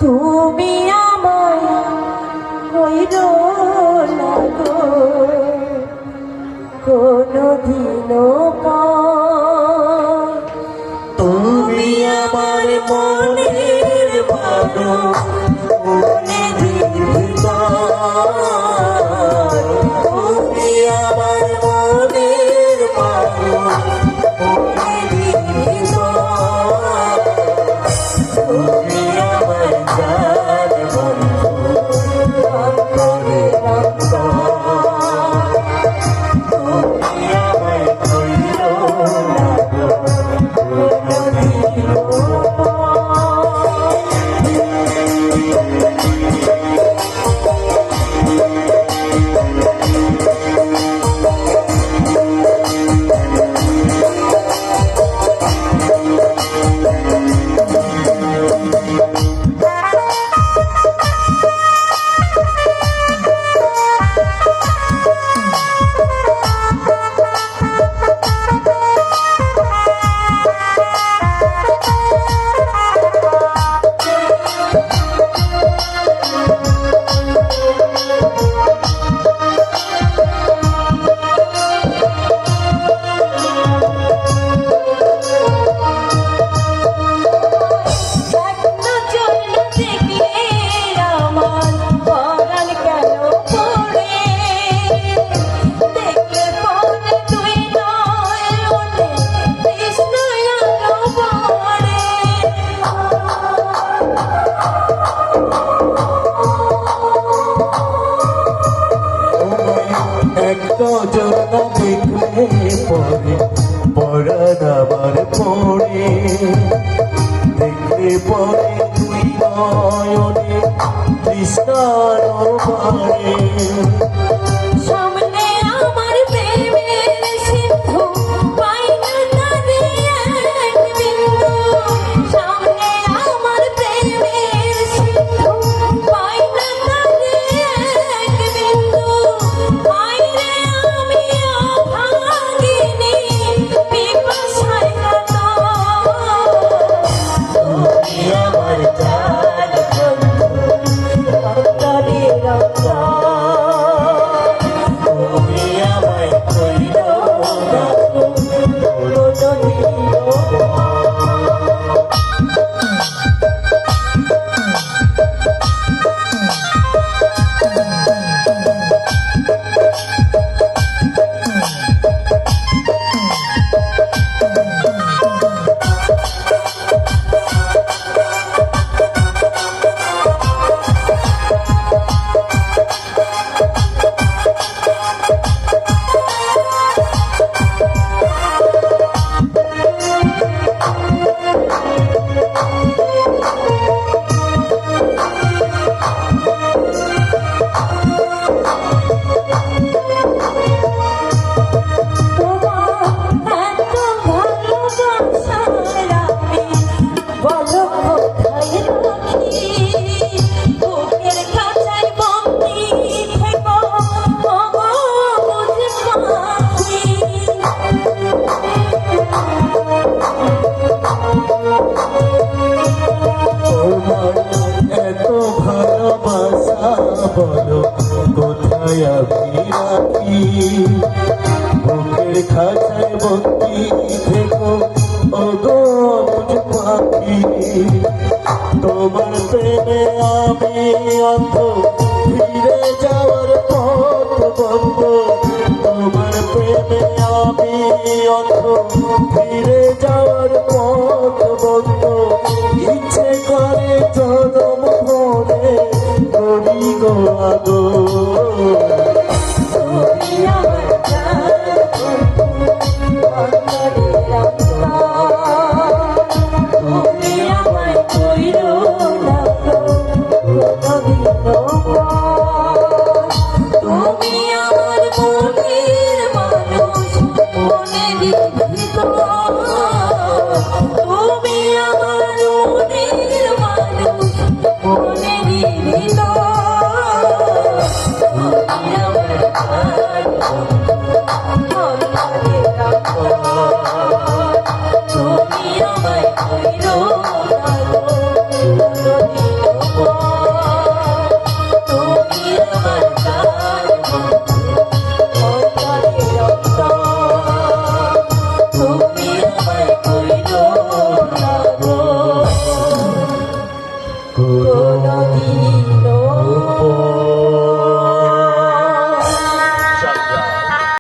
তুমি আমায় কইর না গো কোনদিনও তুমি আমার মনের ভালো মনে দিবা তুমি আমার মনের ভালো মনে দিবা তুমি আমার জান বন্ধু অন্তরের অন্তর তুমি আমায় কইরো না গো কোনদিনও পরে পরাণ আমার পড়ে দেখলে পরে তুই নয়নে তৃষ্ণার বাড়ে সামনে আমার প্রেমের সিন্ধু পাই না তারে এক বিন্দু সামনে আমার প্রেমের সিন্ধু পাই না তারে এক বিন্দু মাইরে আমি অভাগিনী পিপাসায় কাতর তুমি আমার জান বন্ধু অন্তরের অন্তর তুমি আমায় কইরো না গো কোনদিনও বলো কোথায় আমি রাখি বুকের খাঁচায় বন্দি থেকো ওগো বুঝ পাখি তোমার প্রেমে আমি অন্ধ ফিরে যাওয়ার পথ বন্ধ তোমার প্রেমে আমি অন্ধ ফিরে যাওয়ার পথ বন্ধ ইচ্ছে করে জনম ভরে করি গো আগো তুমি আমার জান বন্ধু অন্তরের অন্তর তুমি আমায় কইরো না গো কোনদিনও তুমি আমার মনের মানুষ মনে দিত তুমি আমার মনের মানুষ মনে দিত